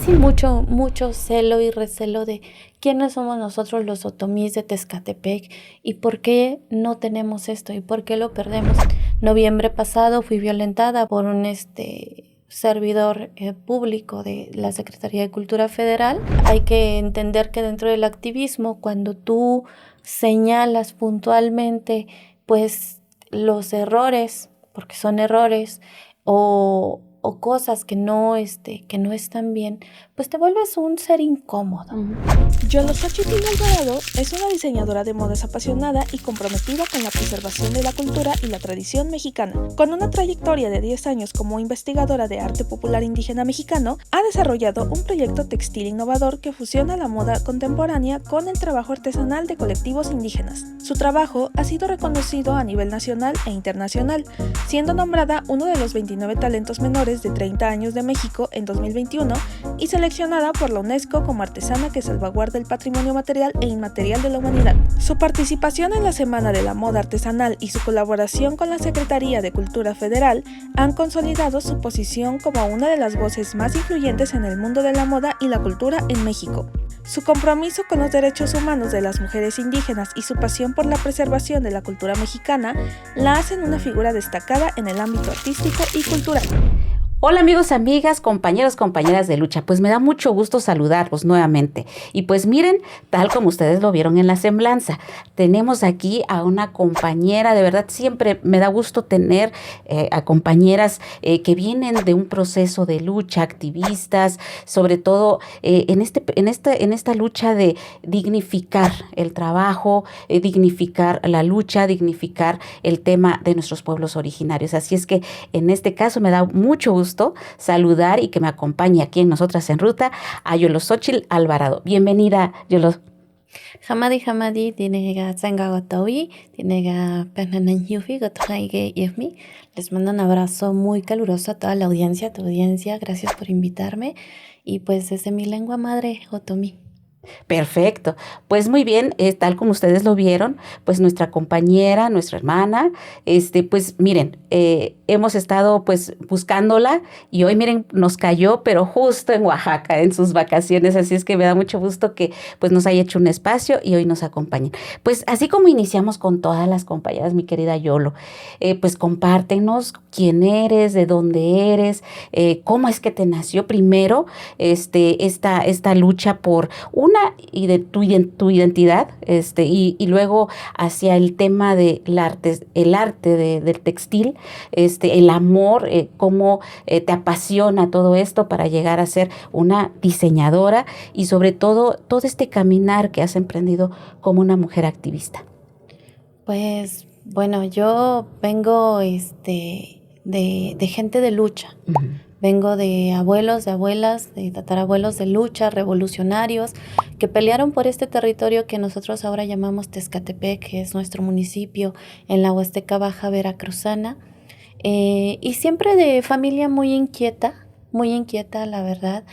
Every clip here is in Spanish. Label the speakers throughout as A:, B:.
A: sí mucho celo y recelo de quiénes somos nosotros los otomíes de Tezcatepec y por qué no tenemos esto y por qué lo perdemos. Noviembre pasado fui violentada por un servidor público de la Secretaría de Cultura Federal. Hay que entender que dentro del activismo, cuando tú señalas puntualmente pues los errores, porque son errores, o cosas que no están bien, pues te vuelves un ser incómodo.
B: Yoloxochitl Alvarado es una diseñadora de modas apasionada y comprometida con la preservación de la cultura y la tradición mexicana. Con una trayectoria de 10 años como investigadora de arte popular indígena mexicano, ha desarrollado un proyecto textil innovador que fusiona la moda contemporánea con el trabajo artesanal de colectivos indígenas. Su trabajo ha sido reconocido a nivel nacional e internacional, siendo nombrada uno de los 29 talentos menores de 30 años de México en 2021 y seleccionada por la UNESCO como artesana que salvaguarda el patrimonio material e inmaterial de la humanidad. Su participación en la Semana de la Moda Artesanal y su colaboración con la Secretaría de Cultura Federal han consolidado su posición como una de las voces más influyentes en el mundo de la moda y la cultura en México. Su compromiso con los derechos humanos de las mujeres indígenas y su pasión por la preservación de la cultura mexicana la hacen una figura destacada en el ámbito artístico y cultural.
C: Hola amigos, amigas, compañeros, compañeras de lucha, pues me da mucho gusto saludarlos nuevamente. Y pues miren, tal como ustedes lo vieron en la semblanza, tenemos aquí a una compañera, de verdad siempre me da gusto tener a compañeras que vienen de un proceso de lucha, activistas, sobre todo en esta lucha de dignificar el trabajo, dignificar la lucha, dignificar el tema de nuestros pueblos originarios. Así es que en este caso me da mucho gusto saludar y que me acompañe aquí en Nosotras en Ruta a Yoloxochitl Alvarado. Bienvenida, Yolo.
A: Hamadi, tinega Tzangagotawi, tinega Penananyufi, Gothaige Yefmi. Les mando un abrazo muy caluroso a toda la audiencia, tu audiencia. Gracias por invitarme. Y pues desde mi lengua madre, Otomí.
C: Perfecto, pues muy bien, tal como ustedes lo vieron, pues nuestra compañera, nuestra hermana, pues miren, hemos estado pues buscándola y hoy miren, nos cayó, pero justo en Oaxaca, en sus vacaciones, así es que me da mucho gusto que pues nos haya hecho un espacio y hoy nos acompañen. Pues así como iniciamos con todas las compañeras, mi querida Yolo, pues compártenos quién eres, de dónde eres, cómo es que te nació primero esta lucha por una y de tu identidad, y luego hacia el tema del arte, del textil, el amor, cómo te apasiona todo esto para llegar a ser una diseñadora y sobre todo este caminar que has emprendido como una mujer activista.
A: Pues bueno, yo vengo de gente de lucha. Uh-huh. Vengo de abuelos, de abuelas, de tatarabuelos de lucha, revolucionarios, que pelearon por este territorio que nosotros ahora llamamos Tezcatepec, que es nuestro municipio en la Huasteca Baja Veracruzana. Y siempre de familia muy inquieta, la verdad,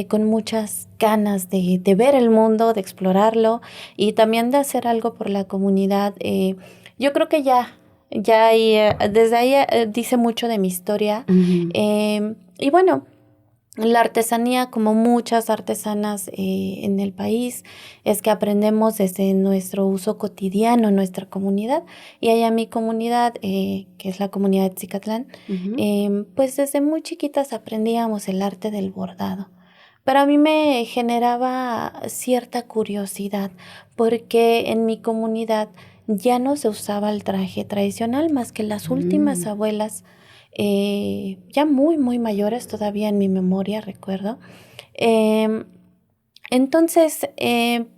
A: con muchas ganas de ver el mundo, de explorarlo y también de hacer algo por la comunidad. Yo creo que ya desde ahí dice mucho de mi historia. Uh-huh. Y bueno, la artesanía, como muchas artesanas en el país, es que aprendemos desde nuestro uso cotidiano, nuestra comunidad. Y allá mi comunidad, que es la comunidad de Tzicatlán, uh-huh. Pues desde muy chiquitas aprendíamos el arte del bordado. Pero a mí me generaba cierta curiosidad, porque en mi comunidad ya no se usaba el traje tradicional, más que las últimas abuelas, ya muy, muy mayores, todavía en mi memoria recuerdo. Entonces,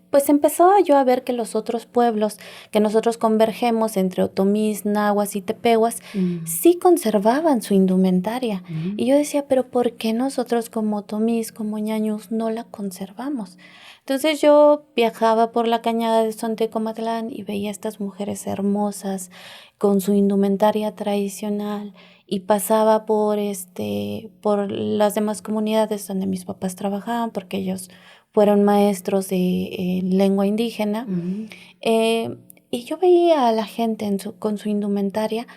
A: pues empezaba yo a ver que los otros pueblos que nosotros convergemos entre otomís, nahuas y tepehuas, sí conservaban su indumentaria. Y yo decía, pero ¿por qué nosotros como otomís, como ñañús, no la conservamos? Entonces yo viajaba por la cañada de Sontecomatlán y veía a estas mujeres hermosas con su indumentaria tradicional y pasaba por las demás comunidades donde mis papás trabajaban, porque ellos fueron maestros de lengua indígena. Uh-huh. Y yo veía a la gente con su indumentaria,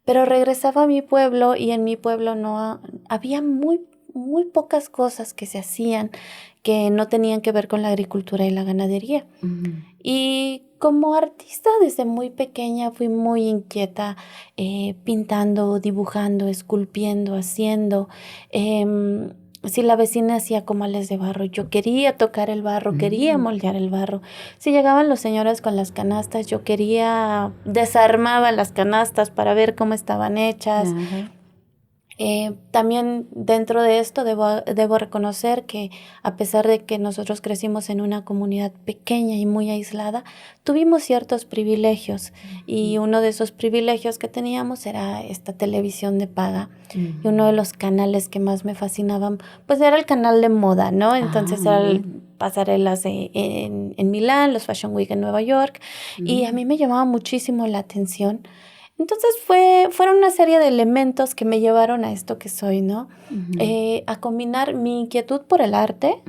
A: pero regresaba a mi pueblo y en mi pueblo no había muy muy pocas cosas que se hacían que no tenían que ver con la agricultura y la ganadería. Y como artista desde muy pequeña fui muy inquieta, pintando, dibujando, esculpiendo, haciendo. Si la vecina hacía comales de barro, yo quería tocar el barro, quería moldear el barro. Si llegaban los señores con las canastas, yo desarmaba las canastas para ver cómo estaban hechas. También dentro de esto debo reconocer que a pesar de que nosotros crecimos en una comunidad pequeña y muy aislada, tuvimos ciertos privilegios y uno de esos privilegios que teníamos era esta televisión de paga y uno de los canales que más me fascinaban pues era el canal de moda, ¿no? Entonces era pasarelas en Milán, los Fashion Week en Nueva York y a mí me llamaba muchísimo la atención. Entonces fueron una serie de elementos que me llevaron a esto que soy, ¿no? A combinar mi inquietud por el arte,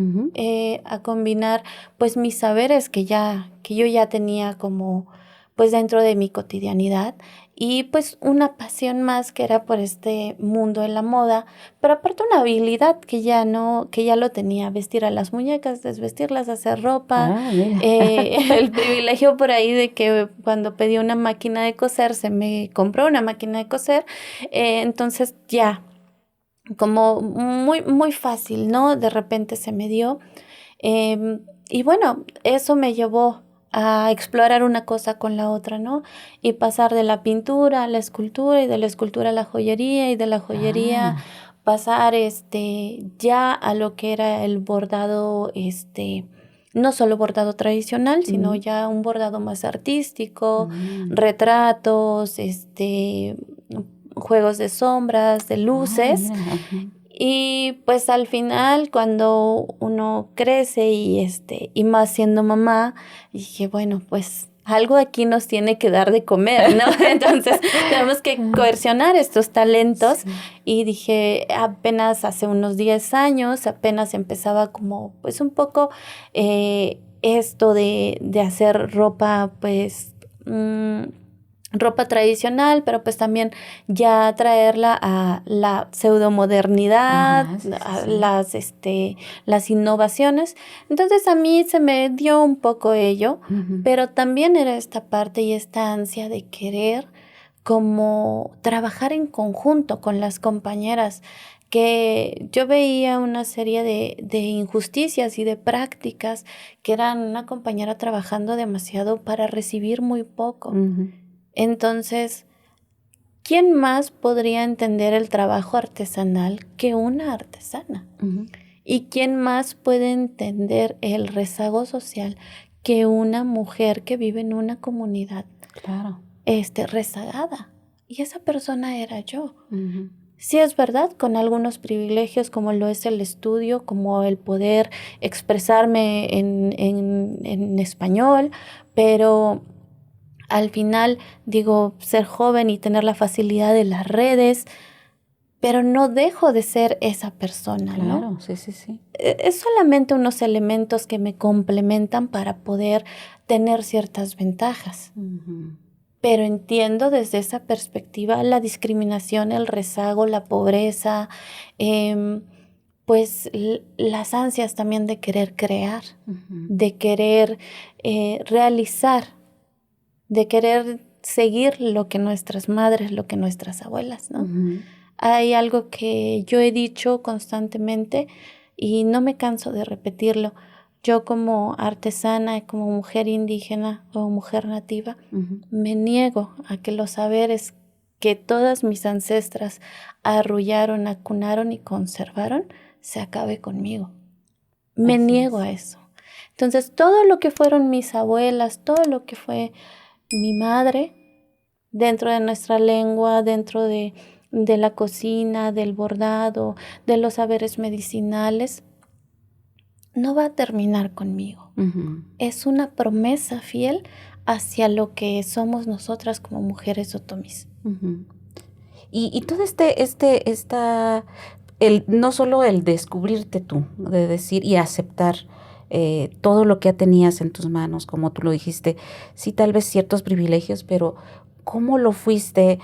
A: a combinar pues mis saberes que yo ya tenía como pues dentro de mi cotidianidad y pues una pasión más que era por este mundo de la moda, pero aparte una habilidad que ya lo tenía, vestir a las muñecas, desvestirlas, hacer ropa, el privilegio por ahí de que cuando pedí una máquina de coser se me compró una máquina de coser, entonces ya como muy, muy fácil, ¿no? De repente se me dio y bueno, eso me llevó a explorar una cosa con la otra, ¿no? Y pasar de la pintura a la escultura y de la escultura a la joyería y de la joyería pasar ya a lo que era el bordado, no solo bordado tradicional, sino ya un bordado más artístico, retratos, juegos de sombras, de luces. Y pues al final cuando uno crece y más siendo mamá, dije, bueno, pues algo aquí nos tiene que dar de comer, ¿no? Entonces tenemos que coercionar estos talentos. Sí. Y dije, apenas hace unos 10 años, apenas empezaba como pues un poco esto de hacer ropa, pues ropa tradicional, pero pues también ya traerla a la pseudomodernidad, las innovaciones. Entonces a mí se me dio un poco ello, pero también era esta parte y esta ansia de querer como trabajar en conjunto con las compañeras, que yo veía una serie de injusticias y de prácticas que eran una compañera trabajando demasiado para recibir muy poco. Entonces, ¿quién más podría entender el trabajo artesanal que una artesana? ¿Y quién más puede entender el rezago social que una mujer que vive en una comunidad rezagada? Y esa persona era yo. Sí, es verdad, con algunos privilegios como lo es el estudio, como el poder expresarme en español, pero al final, digo, ser joven y tener la facilidad de las redes, pero no dejo de ser esa persona, ¿no?
C: Claro, sí.
A: Es solamente unos elementos que me complementan para poder tener ciertas ventajas. Pero entiendo desde esa perspectiva la discriminación, el rezago, la pobreza, pues las ansias también de querer crear, de querer realizar, de querer seguir lo que nuestras madres, lo que nuestras abuelas, ¿no? Hay algo que yo he dicho constantemente y no me canso de repetirlo. Yo como artesana, como mujer indígena o mujer nativa, me niego a que los saberes que todas mis ancestras arrullaron, acunaron y conservaron, se acabe conmigo. Me niego a eso. Entonces, todo lo que fueron mis abuelas, todo lo que fue mi madre, dentro de nuestra lengua, dentro de la cocina, del bordado, de los saberes medicinales, no va a terminar conmigo. Es una promesa fiel hacia lo que somos nosotras como mujeres otomís.
C: Y todo no solo el descubrirte tú, de decir y aceptar todo lo que ya tenías en tus manos, como tú lo dijiste, sí, tal vez ciertos privilegios, pero ¿cómo lo fuiste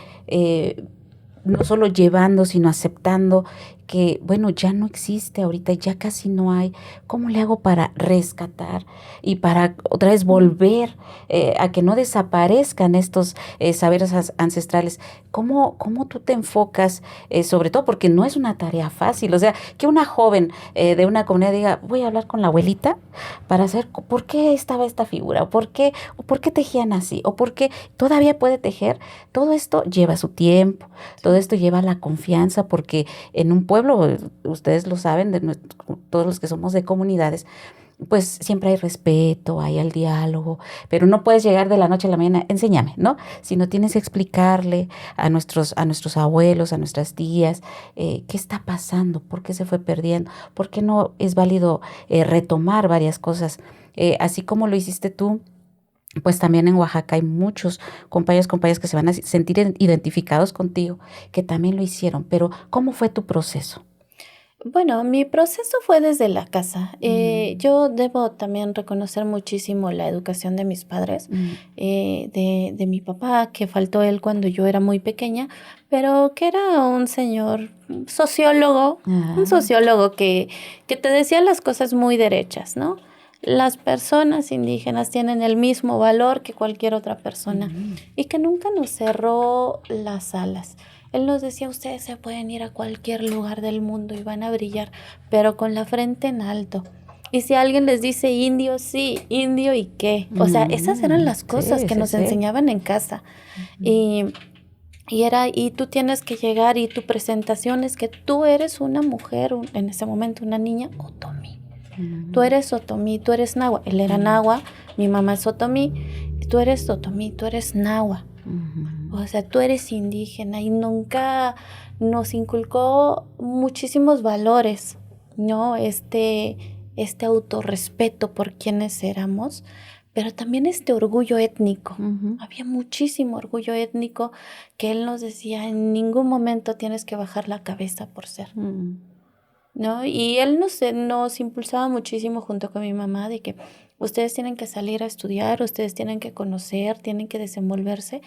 C: no solo llevando, sino aceptando? que, bueno, ya no existe ahorita, ya casi no hay. ¿Cómo le hago para rescatar y para otra vez volver a que no desaparezcan estos saberes ancestrales? ¿Cómo tú te enfocas, sobre todo porque no es una tarea fácil? O sea, que una joven de una comunidad diga, voy a hablar con la abuelita para saber por qué estaba esta figura, o por qué tejían así, o por qué todavía puede tejer. Todo esto lleva su tiempo, todo esto lleva la confianza, porque en un pueblo, ustedes lo saben, todos los que somos de comunidades, pues siempre hay respeto, hay el diálogo, pero no puedes llegar de la noche a la mañana, enséñame, ¿no? Sino tienes que explicarle a nuestros abuelos, a nuestras tías, qué está pasando, por qué se fue perdiendo, por qué no es válido retomar varias cosas. Así como lo hiciste tú, pues también en Oaxaca hay muchos compañeros que se van a sentir identificados contigo, que también lo hicieron. Pero, ¿cómo fue tu proceso?
A: Bueno, mi proceso fue desde la casa.
C: Mm,
A: Yo debo también reconocer muchísimo la educación de mis padres,
C: mm,
A: de mi papá, que faltó él cuando yo era muy pequeña, pero que era un señor sociólogo, un
C: ah,
A: sociólogo que te decía las cosas muy derechas, ¿no? Las personas indígenas tienen el mismo valor que cualquier otra persona
C: mm,
A: y que nunca nos cerró las alas. Él nos decía, ustedes se pueden ir a cualquier lugar del mundo y van a brillar, pero con la frente en alto. Y si alguien les dice indio, sí, indio y qué. O sea, esas eran las cosas
C: sí,
A: que
C: sí,
A: nos
C: sí.
A: enseñaban en casa.
C: Ujú,
A: Y, y tú tienes que llegar y tu presentación es que tú eres una mujer, en ese momento una niña, otomí. Tú
C: ujú,
A: eres otomí, tú eres náhuatl. Él era
C: ujú,
A: náhuatl, mi mamá es otomí. Tú eres otomí, tú eres náhuatl.
C: ujú,
A: O sea, tú eres indígena y nunca nos inculcó muchísimos valores, ¿no? Este autorrespeto por quienes éramos, pero también este orgullo étnico.
C: ujú,
A: Había muchísimo orgullo étnico que él nos decía, en ningún momento tienes que bajar la cabeza por ser,
C: ujú,
A: ¿no? Y él nos impulsaba muchísimo junto con mi mamá de que ustedes tienen que salir a estudiar, ustedes tienen que conocer, tienen que desenvolverse.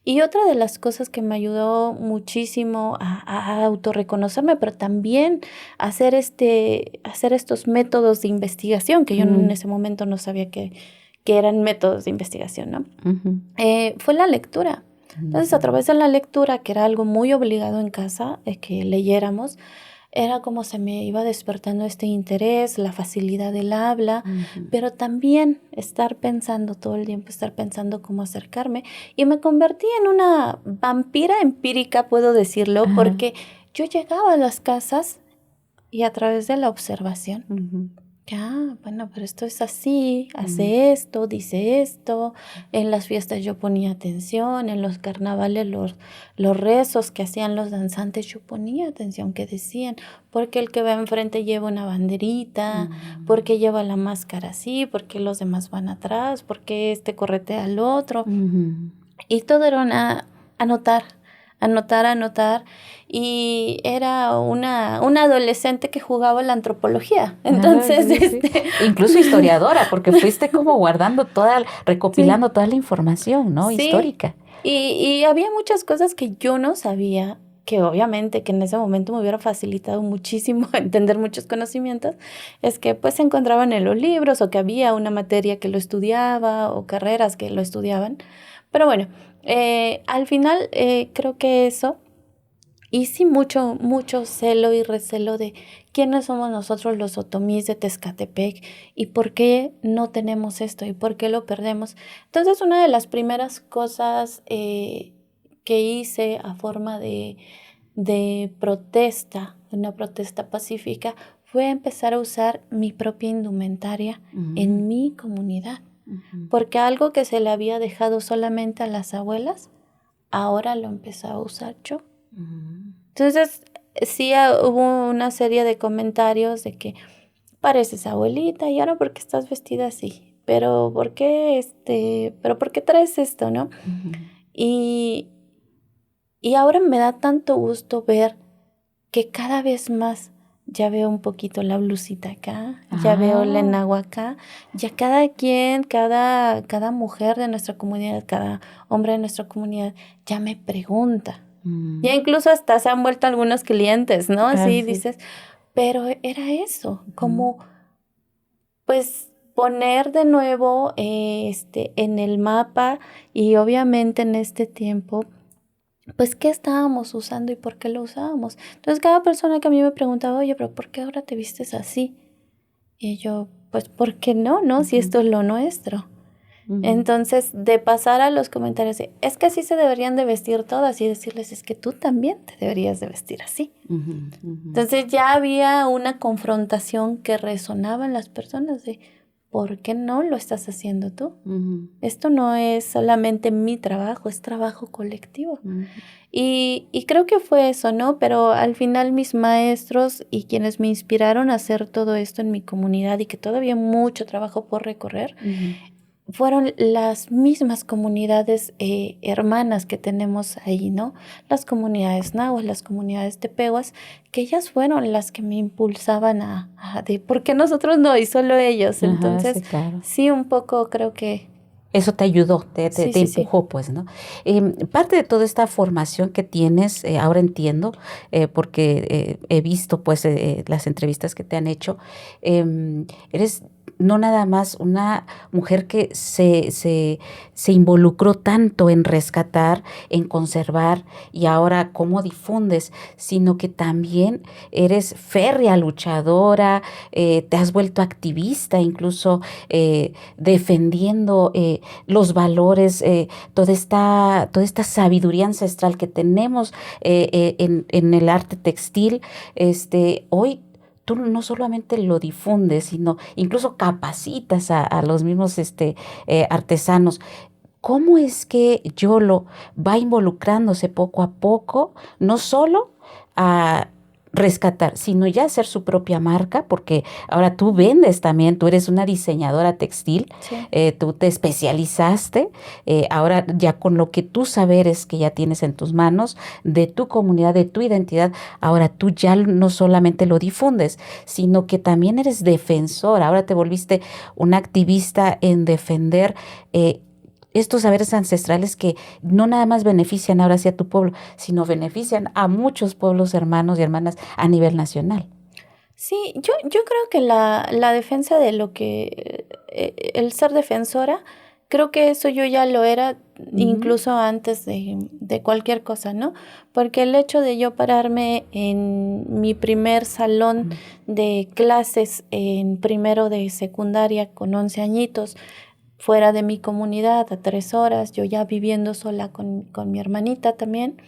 A: Y otra de las cosas que me ayudó muchísimo a autorreconocerme, pero también hacer estos métodos de investigación, que yo en
C: ujú,
A: ese momento no sabía que eran métodos de investigación, ¿no?
C: ujú,
A: Fue la lectura. Entonces, a
C: ujú,
A: través de la lectura, que era algo muy obligado en casa, que leyéramos, era como se me iba despertando este interés, la facilidad del habla,
C: ujú.
A: pero también estar pensando todo el tiempo, estar pensando cómo acercarme. Y me convertí en una vampira empírica, puedo decirlo,
C: Ajá,
A: porque yo llegaba a las casas y a través de la observación,
C: ujú,
A: bueno, pero esto es así,
C: ujú,
A: hace esto, dice esto. En las fiestas yo ponía atención, en los carnavales los rezos que hacían los danzantes yo ponía atención que decían, porque el que va enfrente lleva una banderita, porque lleva la máscara así, porque los demás van atrás, porque este corretea al otro.
C: ujú.
A: Y todo era anotar, anotar. Y era una adolescente que jugaba la antropología.
C: Ah,
A: Entonces,
C: sí, sí. Incluso historiadora, porque fuiste como guardando
A: sí,
C: recopilando toda la información, ¿no?
A: sí.
C: Histórica.
A: Y había muchas cosas que yo no sabía, que obviamente que en ese momento me hubiera facilitado muchísimo entender muchos conocimientos, es que pues se encontraban en los libros o que había una materia que lo estudiaba o carreras que lo estudiaban. Pero bueno, al final creo que eso, y sí mucho celo y recelo de quiénes somos nosotros los otomís de Tezcatepec y por qué no tenemos esto y por qué lo perdemos. Entonces, una de las primeras cosas que hice a forma de protesta, una protesta pacífica, fue empezar a usar mi propia indumentaria
C: Ujú,
A: en mi comunidad,
C: ujú,
A: porque algo que se le había dejado solamente a las abuelas, ahora lo empezaba a usar yo.
C: ujú.
A: Entonces, sí hubo una serie de comentarios de que pareces abuelita y ahora por qué estás vestida así, pero por qué traes esto, ¿no?
C: Ujú,
A: Y, y ahora me da tanto gusto ver que cada vez más ya veo un poquito la blusita acá, ya veo la
C: ah,
A: enagua acá, ya cada quien, cada mujer de nuestra comunidad, cada hombre de nuestra comunidad ya me pregunta. Ya incluso hasta se han vuelto algunos clientes, ¿no? Sí,
C: Sí.
A: dices, pero era eso, como pues poner de nuevo en el mapa y obviamente en este tiempo, pues qué estábamos usando y por qué lo usábamos. Entonces cada persona que a mí me preguntaba, oye, pero ¿por qué ahora te vistes así? Y yo, pues, ¿por qué no, no? Si esto es lo nuestro. Entonces, de pasar a los comentarios de, es que así se deberían de vestir todas y decirles, es que tú también te deberías de vestir así. Entonces ya había una confrontación que resonaba en las personas de, ¿por qué no lo estás haciendo tú? Esto no es solamente mi trabajo, es trabajo colectivo. Y creo que fue eso, ¿no? Pero al final mis maestros y quienes me inspiraron a hacer todo esto en mi comunidad y que todavía hay mucho trabajo por recorrer, fueron las mismas comunidades hermanas que tenemos ahí, ¿no? Las comunidades nahuas, las comunidades tepehuas, que ellas fueron las que me impulsaban de ¿por qué nosotros no? Y solo ellos. Entonces,
C: sí, claro.
A: sí, un poco creo que...
C: Eso te ayudó, te
A: Sí.
C: empujó, pues, ¿no? Parte de toda esta formación que tienes, ahora entiendo, porque he visto, pues, las entrevistas que te han hecho, eres no nada más una mujer que se involucró tanto en rescatar, en conservar y ahora cómo difundes, sino que también eres férrea luchadora, te has vuelto activista, incluso defendiendo los valores, toda esta sabiduría ancestral que tenemos en el arte textil. Hoy tú no solamente lo difundes, sino incluso capacitas a los mismos artesanos. ¿Cómo es que Yolo va involucrándose poco a poco, no solo a rescatar, sino ya hacer su propia marca? Porque ahora tú vendes también, tú eres una diseñadora textil,
A: Sí.
C: tú te especializaste, ahora ya con lo que tú saberes que ya tienes en tus manos, de tu comunidad, de tu identidad, ahora tú ya no solamente lo difundes, sino que también eres defensora, ahora te volviste una activista en defender estos saberes ancestrales que no nada más benefician ahora sí a tu pueblo, sino benefician a muchos pueblos hermanos y hermanas a nivel nacional.
A: Sí, yo creo que la defensa de lo que, el ser defensora, creo que eso yo ya lo era incluso antes de cualquier cosa, ¿no? Porque el hecho de yo pararme en mi primer salón de clases en primero de secundaria con 11 añitos, fuera de mi comunidad a 3 horas, yo ya viviendo sola con mi hermanita también.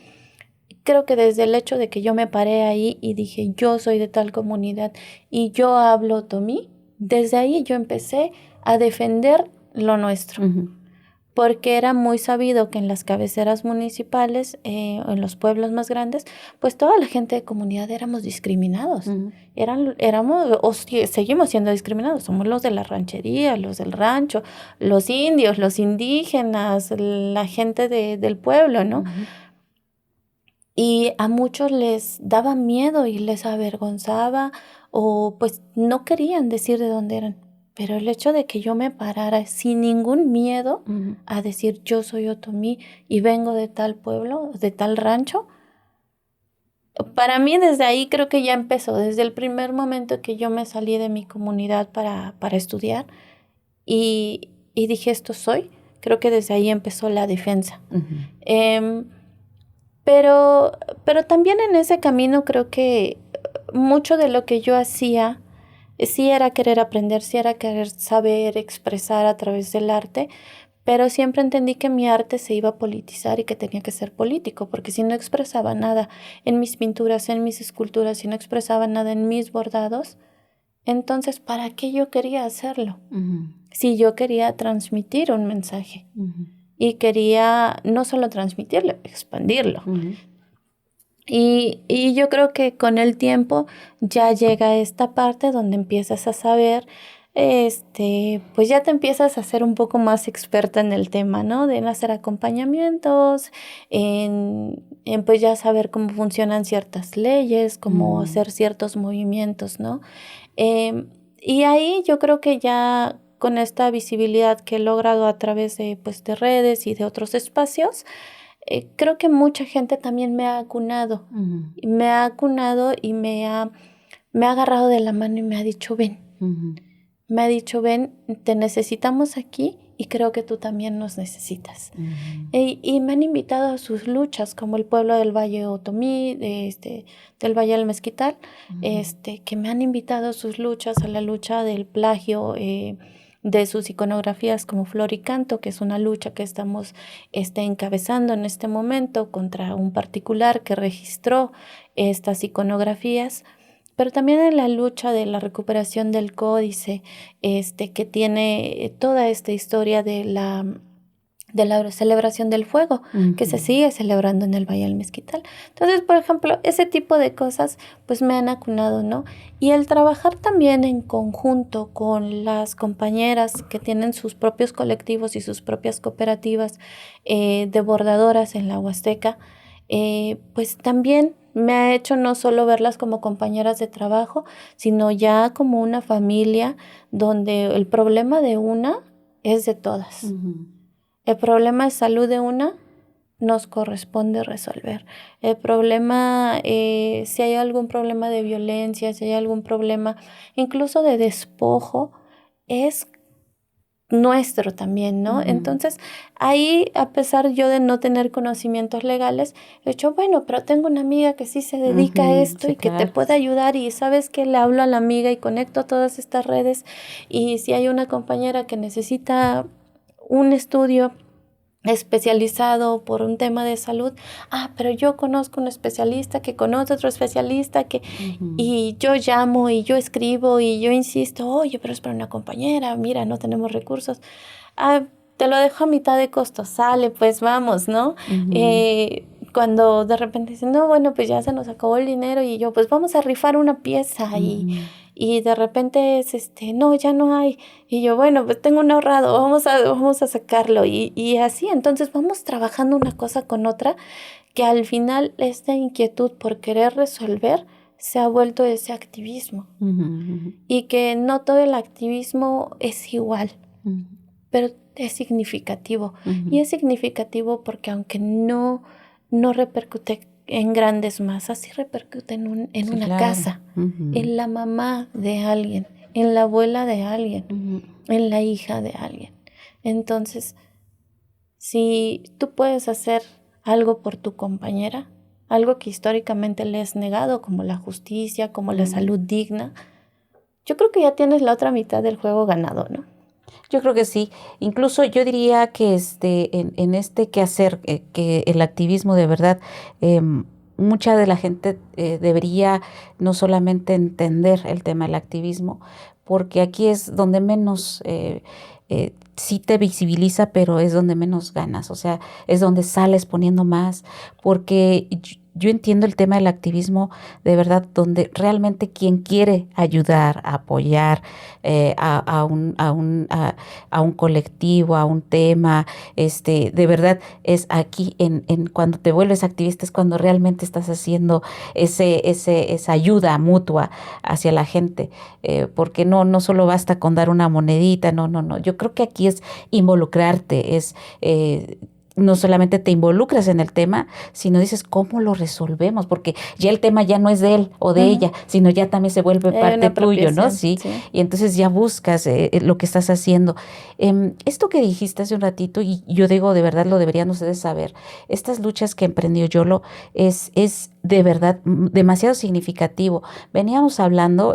A: Creo que desde el hecho de que yo me paré ahí y dije, yo soy de tal comunidad y yo hablo otomí, desde ahí yo empecé a defender lo nuestro. Porque era muy sabido que en las cabeceras municipales, en los pueblos más grandes, pues toda la gente de comunidad éramos discriminados. Éramos, seguimos siendo discriminados. Somos los de la ranchería, los del rancho, los indios, los indígenas, la gente del pueblo, ¿no? Y a muchos les daba miedo y les avergonzaba o pues no querían decir de dónde eran. Pero el hecho de que yo me parara sin ningún miedo a decir yo soy otomí y vengo de tal pueblo, de tal rancho, para mí desde ahí creo que ya empezó, desde el primer momento que yo me salí de mi comunidad para estudiar y dije esto soy, creo que desde ahí empezó la defensa. Pero también en ese camino creo que mucho de lo que yo hacía sí era querer aprender, sí era querer saber expresar a través del arte, pero siempre entendí que mi arte se iba a politizar y que tenía que ser político, porque si no expresaba nada en mis pinturas, en mis esculturas, si no expresaba nada en mis bordados, entonces ¿para qué yo quería hacerlo? Si yo quería transmitir un mensaje. Y quería no solo transmitirlo, expandirlo. Y yo creo que con el tiempo ya llega esta parte donde empiezas a saber, pues ya te empiezas a ser un poco más experta en el tema, ¿no? De hacer acompañamientos, en pues ya saber cómo funcionan ciertas leyes, cómo hacer ciertos movimientos, ¿no? Y ahí yo creo que ya con esta visibilidad que he logrado a través de, pues, de redes y de otros espacios, creo que mucha gente también me ha acunado.
C: Ujú.
A: Me ha acunado y me ha agarrado de la mano y me ha dicho, ven.
C: Ujú.
A: Me ha dicho, ven, te necesitamos aquí y creo que tú también nos necesitas.
C: Ujú.
A: Y me han invitado a sus luchas, como el pueblo del Valle Otomí, del Valle del Mezquital,
C: Ujú.
A: que me han invitado a sus luchas, a la lucha del plagio de sus iconografías como Flor y Canto, que es una lucha que estamos encabezando en este momento contra un particular que registró estas iconografías, pero también en la lucha de la recuperación del códice, que tiene toda esta historia de la celebración del fuego, que se
C: Ujú.
A: sigue celebrando en el Valle del Mezquital. Entonces, por ejemplo, ese tipo de cosas, pues me han acunado, ¿no? Y el trabajar también en conjunto con las compañeras que tienen sus propios colectivos y sus propias cooperativas de bordadoras en la Huasteca, pues también me ha hecho no solo verlas como compañeras de trabajo, sino ya como una familia donde el problema de una es de todas.
C: Ujú.
A: El problema de salud de una nos corresponde resolver. El problema, si hay algún problema de violencia, si hay algún problema incluso de despojo, es nuestro también, ¿no?
C: Ujú.
A: Entonces, ahí, a pesar yo de no tener conocimientos legales, he dicho, bueno, pero tengo una amiga que sí se dedica a
C: Ujú.
A: esto
C: Sí,
A: y que te
C: claro.
A: puede ayudar y sabes que le hablo a la amiga y conecto todas estas redes y si hay una compañera que necesita un estudio especializado por un tema de salud, pero yo conozco un especialista que conoce otro especialista que
C: Ujú.
A: y yo llamo y yo escribo y yo insisto, oye, pero es para una compañera, mira, no tenemos recursos. Ah, te lo dejo a mitad de costo, sale, pues vamos, ¿no?
C: Ujú.
A: Cuando de repente dicen, no, bueno, pues ya se nos acabó el dinero y yo, pues vamos a rifar una pieza
C: Ujú.
A: y de repente es, no, ya no hay. Y yo, bueno, pues tengo un ahorrado, vamos a sacarlo y así, entonces vamos trabajando una cosa con otra que al final esta inquietud por querer resolver se ha vuelto ese activismo
C: Ujú.
A: y que no todo el activismo es igual,
C: Ujú.
A: pero es significativo.
C: Ujú.
A: Y es significativo porque aunque no repercute en grandes masas, sí repercute en
C: Sí,
A: una
C: claro.
A: casa,
C: Ujú.
A: en la mamá de alguien, en la abuela de alguien,
C: Ujú.
A: en la hija de alguien. Entonces, si tú puedes hacer algo por tu compañera, algo que históricamente le es negado, como la justicia, como la
C: Ujú.
A: salud digna, yo creo que ya tienes la otra mitad del juego ganado, ¿no?
C: Yo creo que sí. Incluso yo diría que en este quehacer, que el activismo de verdad, mucha de la gente debería no solamente entender el tema del activismo, porque aquí es donde menos sí te visibiliza, pero es donde menos ganas. O sea, es donde sales poniendo más, porque yo entiendo el tema del activismo de verdad, donde realmente quien quiere ayudar, apoyar a un colectivo, a un tema, de verdad es aquí en cuando te vuelves activista es cuando realmente estás haciendo esa ayuda mutua hacia la gente, porque no solo basta con dar una monedita, no, yo creo que aquí es involucrarte, no solamente te involucras en el tema, sino dices, ¿cómo lo resolvemos? Porque ya el tema ya no es de él o de
A: Ujú.
C: ella, sino ya también se vuelve
A: Hay una
C: parte tuyo, ¿no?
A: apropiación,
C: Sí,
A: sí.
C: y entonces ya buscas lo que estás haciendo. Esto que dijiste hace un ratito, y yo digo, de verdad lo deberían ustedes saber, estas luchas que emprendió Yolo es de verdad demasiado significativo. Veníamos hablando,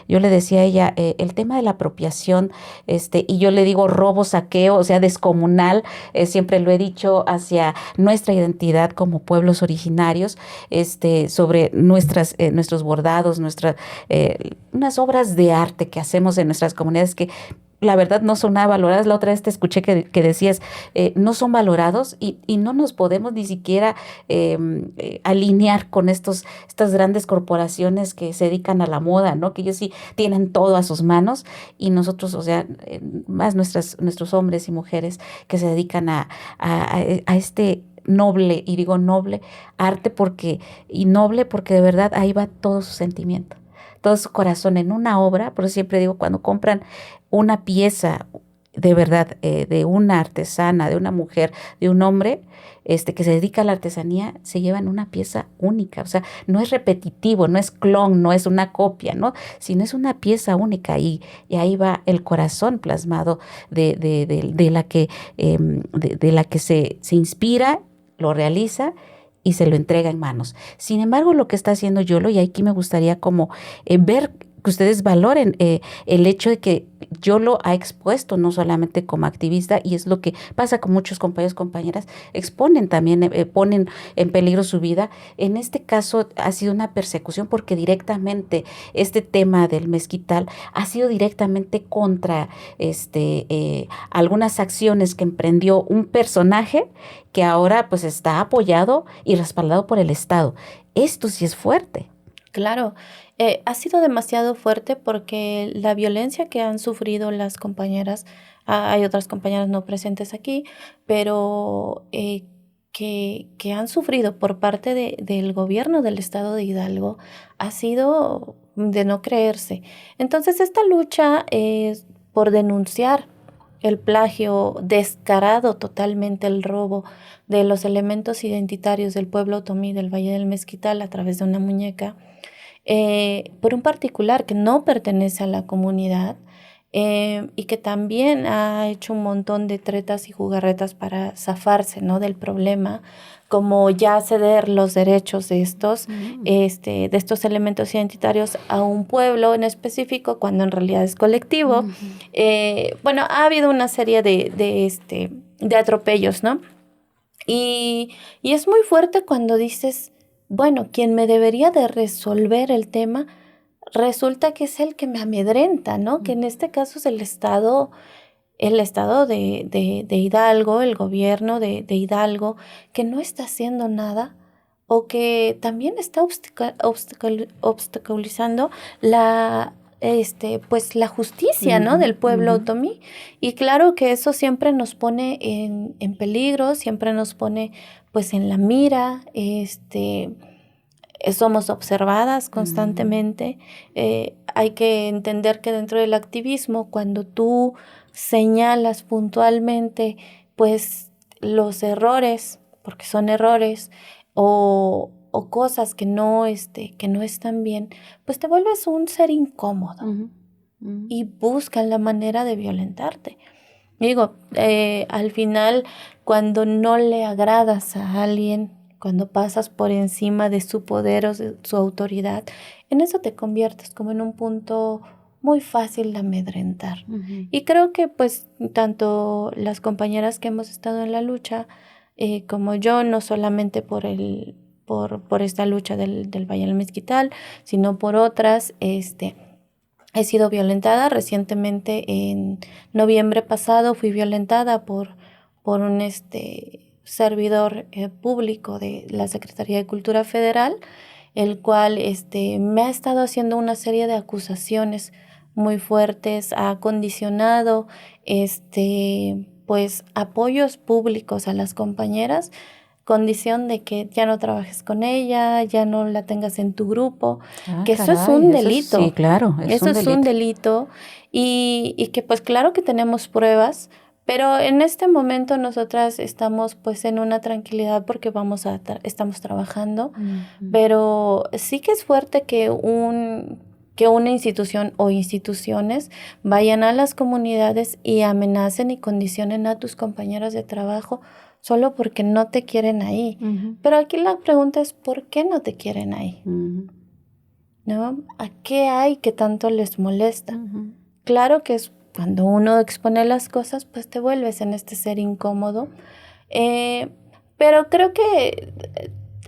C: yo le decía a ella, el tema de la apropiación, y yo le digo robo, saqueo, o sea, descomunal, siempre lo he dicho, hacia nuestra identidad como pueblos originarios, sobre nuestros bordados, unas obras de arte que hacemos en nuestras comunidades que la verdad no son nada valoradas. La otra vez te escuché que decías, no son valorados y no nos podemos ni siquiera alinear con estas grandes corporaciones que se dedican a la moda, ¿no? Que ellos sí tienen todo a sus manos y nosotros, o sea, más nuestros hombres y mujeres que se dedican a este noble, y digo noble, arte y noble porque de verdad ahí va todo su sentimiento, todo su corazón en una obra. Por eso siempre digo, cuando compran una pieza de verdad, de una artesana, de una mujer, de un hombre, que se dedica a la artesanía, se llevan una pieza única. O sea, no es repetitivo, no es clon, no es una copia, ¿no? Sino es una pieza única y ahí va el corazón plasmado de la que, de la que se inspira, lo realiza y se lo entrega en manos. Sin embargo, lo que está haciendo Yolo, y aquí me gustaría como ver que ustedes valoren el hecho de que Yolo ha expuesto no solamente como activista, y es lo que pasa con muchos compañeros, compañeras, exponen también, ponen en peligro su vida. En este caso ha sido una persecución porque directamente este tema del mezquital ha sido directamente contra algunas acciones que emprendió un personaje que ahora pues está apoyado y respaldado por el Estado. Esto sí es fuerte.
A: Claro, ha sido demasiado fuerte porque la violencia que han sufrido las compañeras, hay otras compañeras no presentes aquí, pero que han sufrido por parte del gobierno del estado de Hidalgo ha sido de no creerse. Entonces esta lucha es por denunciar el plagio descarado, totalmente el robo de los elementos identitarios del pueblo otomí del Valle del Mezquital a través de una muñeca, por un particular que no pertenece a la comunidad, y que también ha hecho un montón de tretas y jugarretas para zafarse, ¿no?, del problema, como ya ceder los derechos de de estos elementos identitarios a un pueblo en específico, cuando en realidad es colectivo. Bueno, ha habido una serie de atropellos, ¿no? Y es muy fuerte cuando dices, bueno, quien me debería de resolver el tema resulta que es el que me amedrenta, ¿no? Que en este caso es el Estado de Hidalgo, el gobierno de Hidalgo, que no está haciendo nada o que también está obstaculizando pues la justicia, ¿no?, del pueblo otomí. Y claro que eso siempre nos pone en peligro, siempre nos pone pues en la mira, somos observadas constantemente. Hay que entender que dentro del activismo, cuando tú señalas puntualmente pues los errores, porque son errores, o cosas que no están bien, pues te vuelves un ser incómodo y buscan la manera de violentarte. Digo, al final, cuando no le agradas a alguien, cuando pasas por encima de su poder o de su autoridad, en eso te conviertes como en un punto muy fácil de amedrentar. Y creo que pues tanto las compañeras que hemos estado en la lucha, como yo, no solamente por esta lucha del Valle del Mezquital, sino por otras, he sido violentada. Recientemente, en noviembre pasado, fui violentada por un servidor público de la Secretaría de Cultura Federal, el cual me ha estado haciendo una serie de acusaciones muy fuertes, ha condicionado pues apoyos públicos a las compañeras, condición de que ya no trabajes con ella, ya no la tengas en tu grupo, que caray, eso es un delito.
C: Sí, claro,
A: eso es un delito y que pues claro que tenemos pruebas, pero en este momento nosotras estamos pues en una tranquilidad porque estamos trabajando, pero sí que es fuerte que una institución o instituciones vayan a las comunidades y amenacen y condicionen a tus compañeros de trabajo solo porque no te quieren ahí. Pero aquí la pregunta es, ¿por qué no te quieren ahí? ¿No? ¿A qué hay que tanto les molesta? Claro que es cuando uno expone las cosas, pues te vuelves en este ser incómodo. Pero creo que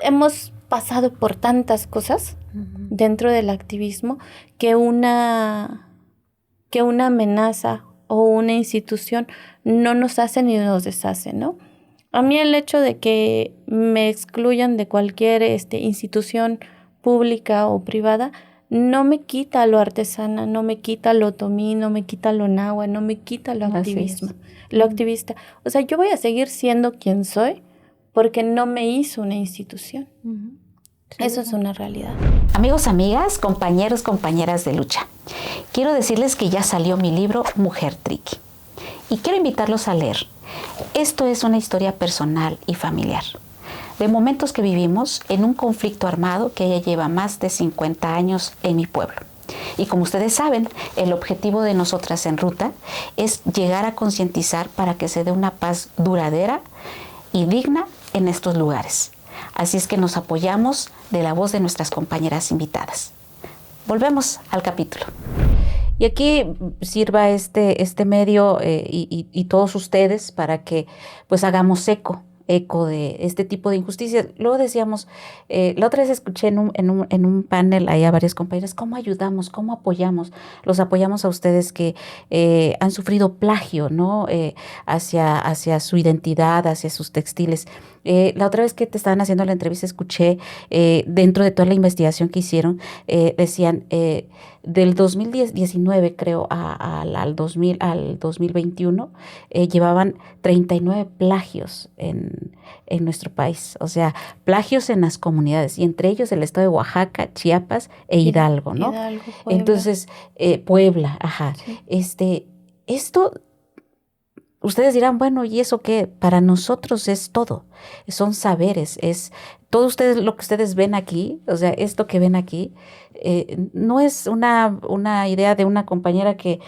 A: hemos pasado por tantas cosas dentro del activismo que una amenaza o una institución no nos hace ni nos deshace, ¿no? A mí el hecho de que me excluyan de cualquier institución pública o privada no me quita lo artesana, no me quita lo otomí, no me quita lo náhuatl, no me quita lo activista. O sea, yo voy a seguir siendo quien soy porque no me hizo una institución. Eso es una realidad.
C: Amigos, amigas, compañeros, compañeras de lucha, quiero decirles que ya salió mi libro Mujer Triqui. Y quiero invitarlos a leer. Esto es una historia personal y familiar, de momentos que vivimos en un conflicto armado que ya lleva más de 50 años en mi pueblo. Y como ustedes saben, el objetivo de nosotras en Ruta es llegar a concientizar para que se dé una paz duradera y digna en estos lugares. Así es que nos apoyamos de la voz de nuestras compañeras invitadas. Volvemos al capítulo. Y aquí sirva este medio y todos ustedes para que pues hagamos eco de este tipo de injusticias. Luego decíamos, la otra vez escuché en un panel ahí a varias compañeras, ¿cómo ayudamos? ¿Cómo apoyamos? Los apoyamos a ustedes que han sufrido plagio, ¿no? Hacia su identidad, hacia sus textiles. La otra vez que te estaban haciendo la entrevista escuché, dentro de toda la investigación que hicieron, decían, del 2019 creo al 2021, llevaban 39 plagios en nuestro país, o sea, plagios en las comunidades, y entre ellos el estado de Oaxaca, Chiapas e Hidalgo, ¿no?
A: Hidalgo, Puebla.
C: Entonces, Puebla, ajá.
A: Sí.
C: Esto, ustedes dirán, bueno, ¿y eso qué? Para nosotros es todo, son saberes, es todo ustedes, lo que ustedes ven aquí, o sea, esto que ven aquí, no es una idea de una compañera que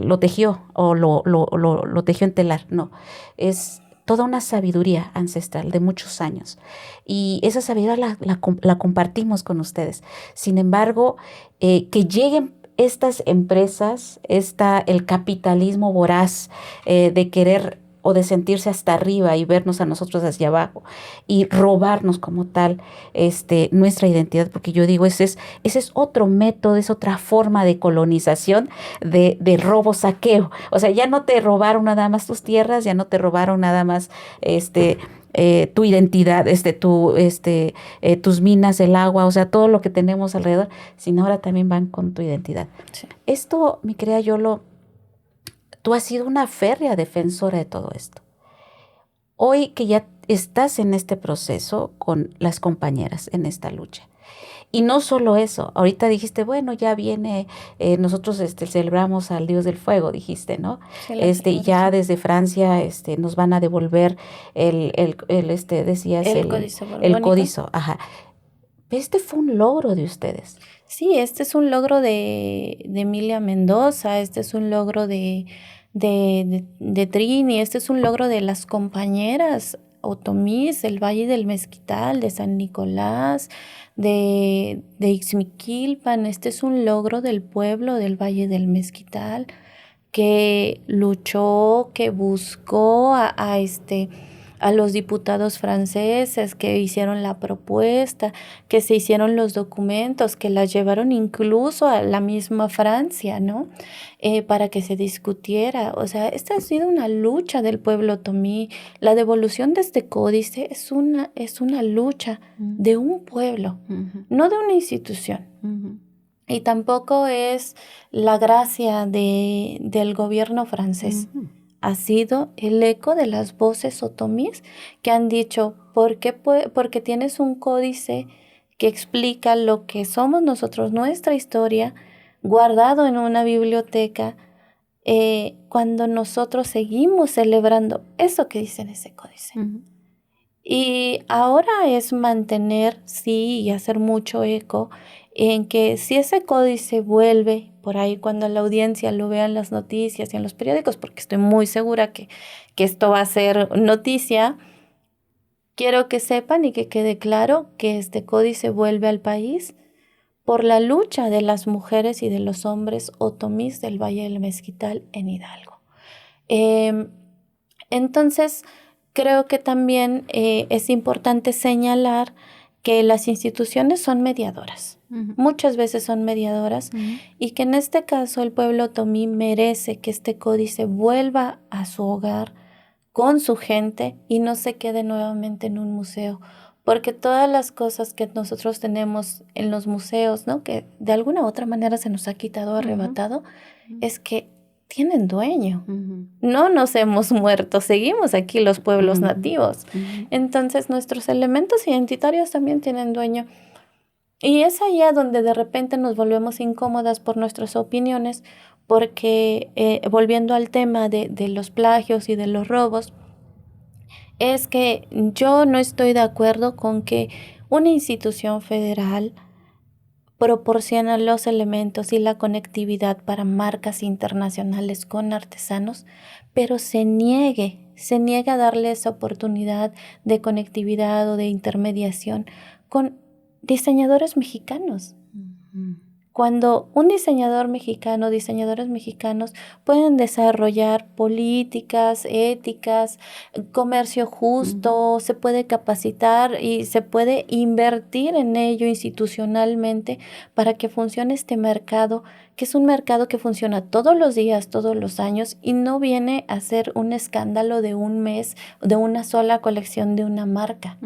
C: lo tejió o lo tejió en telar, no, es toda una sabiduría ancestral de muchos años. Y esa sabiduría la compartimos con ustedes. Sin embargo, que lleguen estas empresas, el capitalismo voraz de querer o de sentirse hasta arriba y vernos a nosotros hacia abajo y robarnos como tal nuestra identidad, porque yo digo, ese es otro método, es otra forma de colonización, de robo, saqueo. O sea, ya no te robaron nada más tus tierras, ya no te robaron nada más tu identidad, tus minas, el agua, o sea, todo lo que tenemos alrededor, sino ahora también van con tu identidad.
A: Sí.
C: Esto, mi querida Yolo, tú has sido una férrea defensora de todo esto. Hoy que ya estás en este proceso con las compañeras en esta lucha. Y no solo eso, ahorita dijiste, bueno, ya viene, nosotros celebramos al Dios del Fuego, dijiste, ¿no?
A: Sí,
C: ya desde Francia nos van a devolver decías,
A: el códice borbónico.
C: El códice, ajá. Este fue un logro de ustedes.
A: Sí, este es un logro de Emilia Mendoza, este es un logro de Trini, este es un logro de las compañeras otomís, del Valle del Mezquital, de San Nicolás, de Ixmiquilpan. Este es un logro del pueblo del Valle del Mezquital que luchó, que buscó a los diputados franceses que hicieron la propuesta, que se hicieron los documentos, que las llevaron incluso a la misma Francia, ¿no? Para que se discutiera. O sea, esta ha sido una lucha del pueblo otomí. La devolución de este códice es una lucha de un pueblo, no de una institución. Y tampoco es la gracia del gobierno francés. Ha sido el eco de las voces otomíes que han dicho, porque tienes un códice que explica lo que somos nosotros, nuestra historia, guardado en una biblioteca, cuando nosotros seguimos celebrando eso que dice en ese códice. Y ahora es mantener, sí, y hacer mucho eco en que si ese códice vuelve por ahí cuando la audiencia lo vea en las noticias y en los periódicos, porque estoy muy segura que esto va a ser noticia, quiero que sepan y que quede claro que este códice vuelve al país por la lucha de las mujeres y de los hombres otomís del Valle del Mezquital en Hidalgo. Entonces, creo que también es importante señalar que las instituciones son mediadoras. Muchas veces son mediadoras y que en este caso el pueblo otomí merece que este códice vuelva a su hogar con su gente y no se quede nuevamente en un museo, porque todas las cosas que nosotros tenemos en los museos, ¿no? Que de alguna u otra manera se nos ha quitado, arrebatado, es que tienen dueño. No nos hemos muerto, seguimos aquí los pueblos nativos. Entonces nuestros elementos identitarios también tienen dueño. Y es allá donde de repente nos volvemos incómodas por nuestras opiniones, porque volviendo al tema de los plagios y de los robos, es que yo no estoy de acuerdo con que una institución federal proporciona los elementos y la conectividad para marcas internacionales con artesanos, pero se niega a darle esa oportunidad de conectividad o de intermediación con diseñadores mexicanos. Cuando un diseñadores mexicanos pueden desarrollar políticas, éticas, comercio justo, se puede capacitar y se puede invertir en ello institucionalmente para que funcione este mercado, que es un mercado que funciona todos los días, todos los años y no viene a ser un escándalo de un mes, de una sola colección de una marca.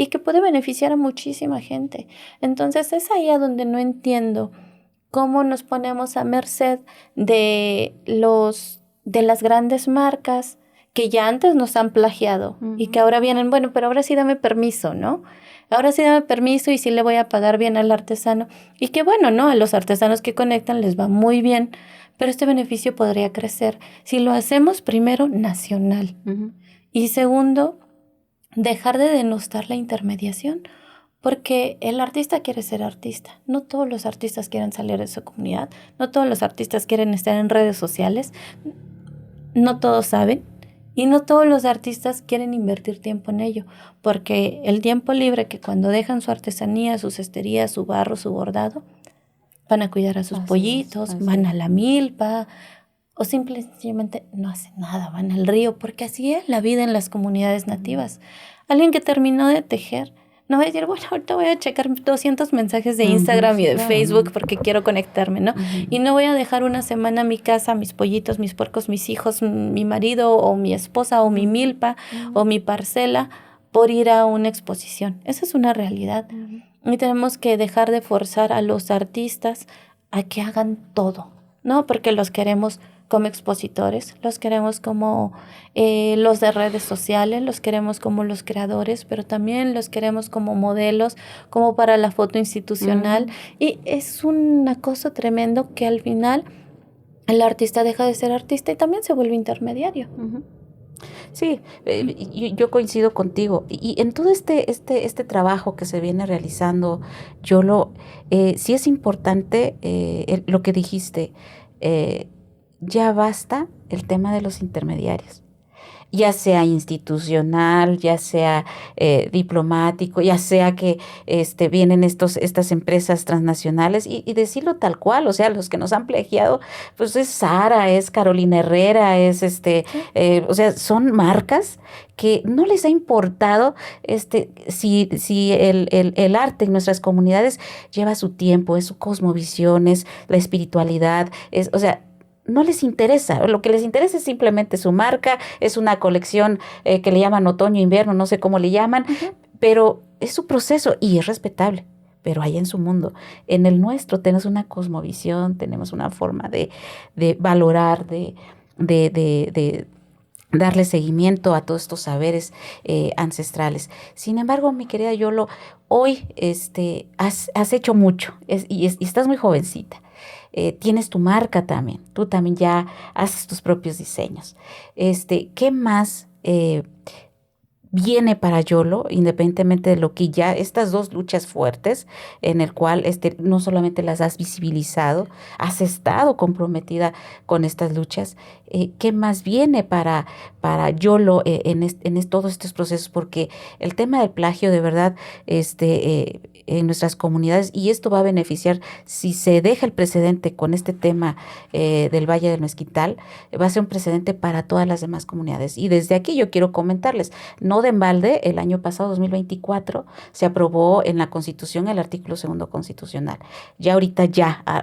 A: Y que puede beneficiar a muchísima gente. Entonces es ahí a donde no entiendo cómo nos ponemos a merced de las grandes marcas que ya antes nos han plagiado y que ahora vienen, bueno, pero ahora sí dame permiso, ¿no? Ahora sí dame permiso y sí le voy a pagar bien al artesano. Y que bueno, ¿no? A los artesanos que conectan les va muy bien, pero este beneficio podría crecer si lo hacemos primero nacional y segundo, dejar de denostar la intermediación, porque el artista quiere ser artista. No todos los artistas quieren salir de su comunidad, no todos los artistas quieren estar en redes sociales, no todos saben y no todos los artistas quieren invertir tiempo en ello, porque el tiempo libre que cuando dejan su artesanía, su cestería, su barro, su bordado, van a cuidar a sus pollitos, van a la milpa, o simplemente no hacen nada, van al río, porque así es la vida en las comunidades nativas. Alguien que terminó de tejer no va a decir, bueno, ahorita voy a checar 200 mensajes de Instagram y de Facebook porque quiero conectarme, ¿no? Y no voy a dejar una semana mi casa, mis pollitos, mis puercos, mis hijos, mi marido o mi esposa o mi milpa o mi parcela por ir a una exposición. Esa es una realidad. Y tenemos que dejar de forzar a los artistas a que hagan todo, ¿no? Porque los queremos como expositores, los queremos como los de redes sociales, los queremos como los creadores, pero también los queremos como modelos, como para la foto institucional. Y es un acoso tremendo que al final el artista deja de ser artista y también se vuelve intermediario.
C: Sí, yo coincido contigo. Y en todo este trabajo que se viene realizando, sí es importante lo que dijiste. Ya basta el tema de los intermediarios, ya sea institucional, ya sea diplomático, ya sea que vienen estas empresas transnacionales y decirlo tal cual, o sea, los que nos han plagiado, pues es Zara, es Carolina Herrera, es o sea, son marcas que no les ha importado si el arte en nuestras comunidades lleva su tiempo, es su cosmovisión, es la espiritualidad, o sea, no les interesa, lo que les interesa es simplemente su marca, es una colección que le llaman otoño, invierno, no sé cómo le llaman, pero es su proceso y es respetable, pero hay en su mundo. En el nuestro tenemos una cosmovisión, tenemos una forma de valorar, de darle seguimiento a todos estos saberes ancestrales. Sin embargo, mi querida Yolo, hoy has hecho mucho y estás muy jovencita. Tienes tu marca también, tú también ya haces tus propios diseños. ¿Qué más viene para Yolo, independientemente de lo que ya, estas dos luchas fuertes, en el cual no solamente las has visibilizado, has estado comprometida con estas luchas? ¿Qué más viene para Yolo en todos estos procesos? Porque el tema del plagio, de verdad, en nuestras comunidades, y esto va a beneficiar, si se deja el precedente con este tema del Valle del Mezquital, va a ser un precedente para todas las demás comunidades. Y desde aquí yo quiero comentarles, no de embalde, el año pasado, 2024, se aprobó en la Constitución el artículo 2 constitucional. Ya ahorita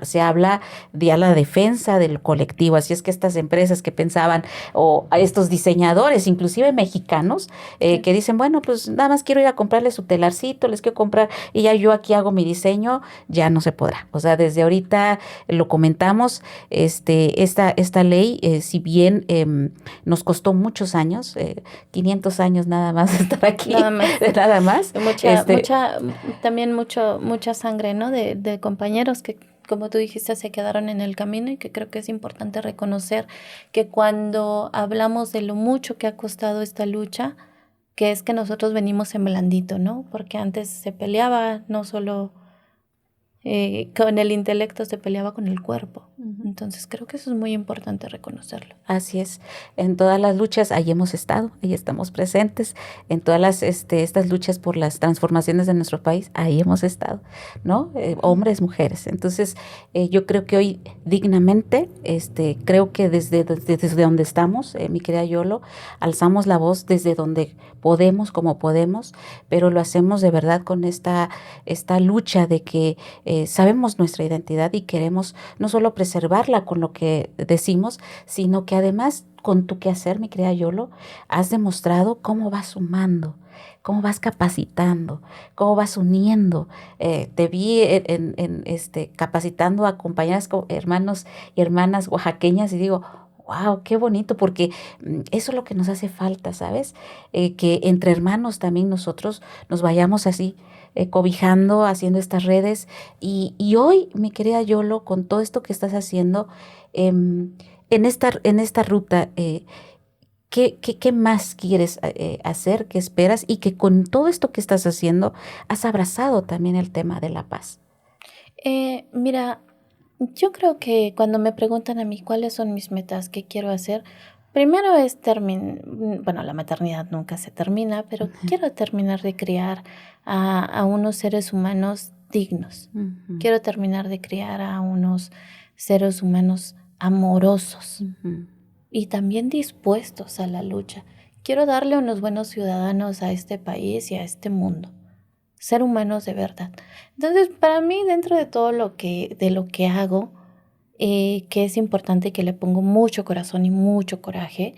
C: se habla de la defensa del colectivo, así es que estas empresas que pensaban, o a estos diseñadores, inclusive mexicanos, que dicen, bueno, pues nada más quiero ir a comprarles su telarcito, les quiero comprar y ya yo aquí hago mi diseño, ya no se podrá. O sea, desde ahorita lo comentamos, esta ley, si bien nos costó muchos años, 500 años nada más estar aquí, nada más.
A: También mucha sangre, ¿no? De compañeros que como tú dijiste, se quedaron en el camino y que creo que es importante reconocer que cuando hablamos de lo mucho que ha costado esta lucha, que es que nosotros venimos en blandito, ¿no? Porque antes se peleaba no solo con el intelecto, se peleaba con el cuerpo. Entonces creo que eso es muy importante reconocerlo.
C: Así es. En todas las luchas ahí hemos estado, ahí estamos presentes. En todas las estas luchas por las transformaciones de nuestro país, ahí hemos estado, ¿no? Hombres, mujeres. Entonces, yo creo que hoy dignamente, creo que desde donde estamos, mi querida Yolo, alzamos la voz desde donde podemos, como podemos, pero lo hacemos de verdad con esta lucha de que sabemos nuestra identidad y queremos no solo preservarla con lo que decimos, sino que además con tu quehacer, mi querida Yolo, has demostrado cómo vas sumando, cómo vas capacitando, cómo vas uniendo. Te vi capacitando a compañeras, hermanos y hermanas oaxaqueñas y digo, wow, qué bonito, porque eso es lo que nos hace falta, ¿sabes? Que entre hermanos también nosotros nos vayamos así cobijando, haciendo estas redes. Y hoy, mi querida Yolo, con todo esto que estás haciendo, en esta ruta, ¿qué más quieres hacer? ¿Qué esperas? Y que con todo esto que estás haciendo, has abrazado también el tema de la paz.
A: Mira, yo creo que cuando me preguntan a mí cuáles son mis metas, qué quiero hacer, primero es bueno, la maternidad nunca se termina, pero quiero terminar de criar a unos seres humanos dignos. Quiero terminar de criar a unos seres humanos amorosos y también dispuestos a la lucha. Quiero darle unos buenos ciudadanos a este país y a este mundo. Ser humanos de verdad. Entonces, para mí, dentro de todo lo que hago, que es importante, que le pongo mucho corazón y mucho coraje,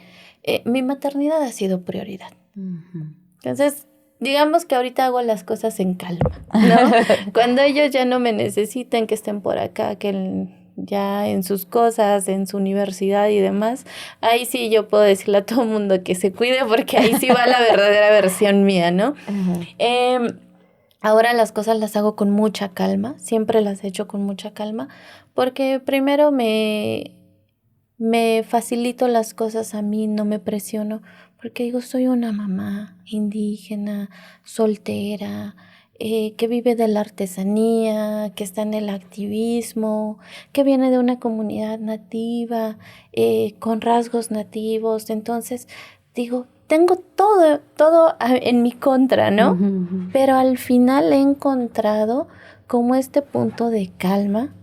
A: mi maternidad ha sido prioridad. Entonces, digamos que ahorita hago las cosas en calma, ¿no? Cuando ellos ya no me necesiten, que estén por acá, ya en sus cosas, en su universidad y demás, ahí sí yo puedo decirle a todo el mundo que se cuide, porque ahí sí va la verdadera versión mía, ¿no? Ahora las cosas las hago con mucha calma, siempre las he hecho con mucha calma, porque primero me facilito las cosas a mí, no me presiono, porque digo, soy una mamá indígena, soltera, que vive de la artesanía, que está en el activismo, que viene de una comunidad nativa, con rasgos nativos. Entonces digo, tengo todo en mi contra, ¿no? Pero al final he encontrado como este punto de calma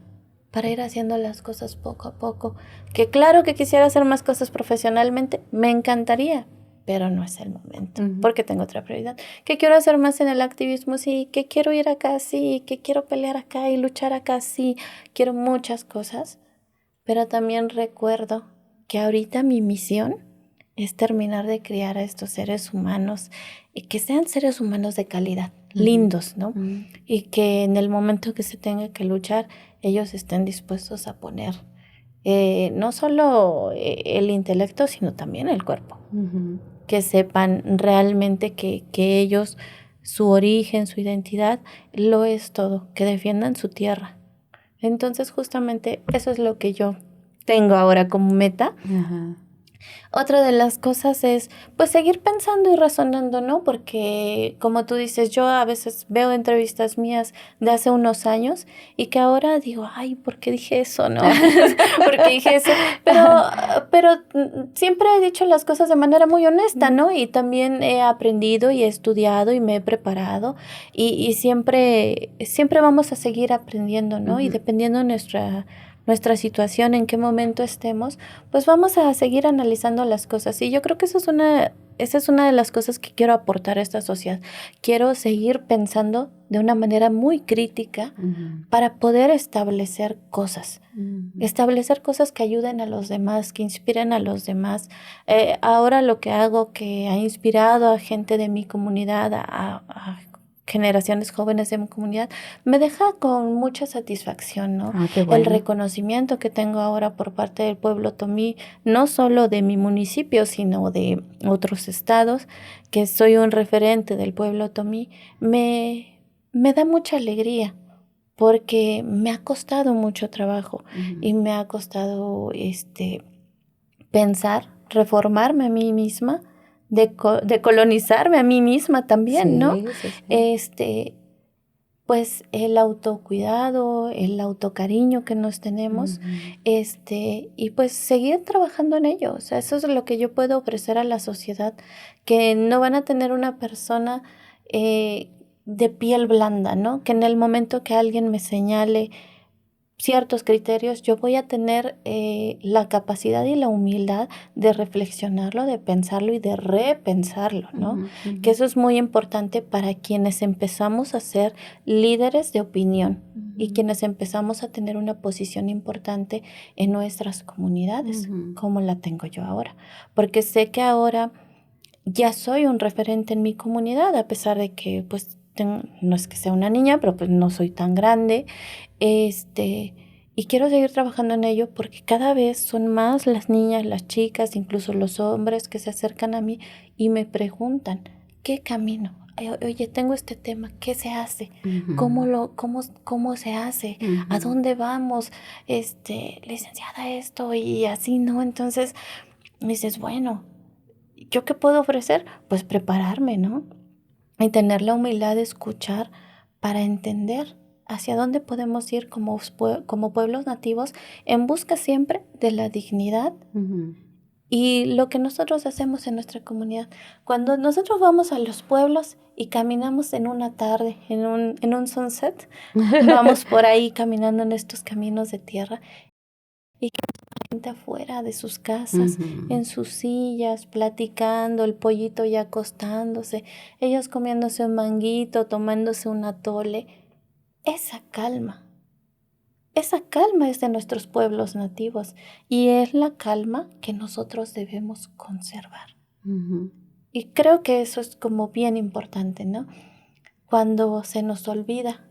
A: para ir haciendo las cosas poco a poco. Que claro que quisiera hacer más cosas profesionalmente, me encantaría, pero no es el momento, porque tengo otra prioridad. Que quiero hacer más en el activismo, sí. Que quiero ir acá, sí. Que quiero pelear acá y luchar acá, sí. Quiero muchas cosas, pero también recuerdo que ahorita mi misión es terminar de criar a estos seres humanos y que sean seres humanos de calidad, lindos, ¿no? Y que en el momento que se tenga que luchar, ellos estén dispuestos a poner no solo el intelecto, sino también el cuerpo. Que sepan realmente que ellos, su origen, su identidad, lo es todo, que defiendan su tierra. Entonces, justamente eso es lo que yo tengo ahora como meta. Otra de las cosas es, pues, seguir pensando y razonando, ¿no? Porque, como tú dices, yo a veces veo entrevistas mías de hace unos años y que ahora digo, ay, ¿por qué dije eso, no? ¿Por qué dije eso? Pero siempre he dicho las cosas de manera muy honesta, ¿no? Y también he aprendido y he estudiado y me he preparado y siempre vamos a seguir aprendiendo, ¿no? Y dependiendo de nuestra situación, en qué momento estemos, pues vamos a seguir analizando las cosas. Y yo creo que esa es una de las cosas que quiero aportar a esta sociedad. Quiero seguir pensando de una manera muy crítica para poder establecer cosas. Establecer cosas que ayuden a los demás, que inspiren a los demás. Ahora lo que hago, que ha inspirado a gente de mi comunidad, a generaciones jóvenes de mi comunidad, me deja con mucha satisfacción, ¿no?
C: Qué bueno.
A: El reconocimiento que tengo ahora por parte del pueblo tomí, no solo de mi municipio, sino de otros estados, que soy un referente del pueblo tomí, me da mucha alegría, porque me ha costado mucho trabajo y me ha costado pensar, reformarme a mí misma, decolonizarme a mí misma también, ¿no? Pues el autocuidado, el autocariño que nos tenemos, y pues seguir trabajando en ello. O sea, eso es lo que yo puedo ofrecer a la sociedad, que no van a tener una persona de piel blanda, ¿no? Que en el momento que alguien me señale ciertos criterios, yo voy a tener la capacidad y la humildad de reflexionarlo, de pensarlo y de repensarlo, ¿no? Que eso es muy importante para quienes empezamos a ser líderes de opinión y quienes empezamos a tener una posición importante en nuestras comunidades, como la tengo yo ahora. Porque sé que ahora ya soy un referente en mi comunidad, a pesar de que pues no es que sea una niña, pero pues no soy tan grande, y quiero seguir trabajando en ello porque cada vez son más las niñas, las chicas, incluso los hombres que se acercan a mí y me preguntan, ¿qué camino? Oye, tengo este tema, ¿qué se hace? ¿Cómo se hace? ¿A dónde vamos? Licenciada, esto y así, ¿no? Entonces, me dices, bueno, ¿yo qué puedo ofrecer? Pues prepararme, ¿no? Y tener la humildad de escuchar para entender hacia dónde podemos ir como pueblos nativos en busca siempre de la dignidad y lo que nosotros hacemos en nuestra comunidad. Cuando nosotros vamos a los pueblos y caminamos en una tarde, en un sunset, vamos por ahí caminando en estos caminos de tierra y la gente afuera de sus casas, en sus sillas, platicando, el pollito ya acostándose, ellos comiéndose un manguito, tomándose un atole. Esa calma es de nuestros pueblos nativos y es la calma que nosotros debemos conservar. Y creo que eso es como bien importante, ¿no? Cuando se nos olvida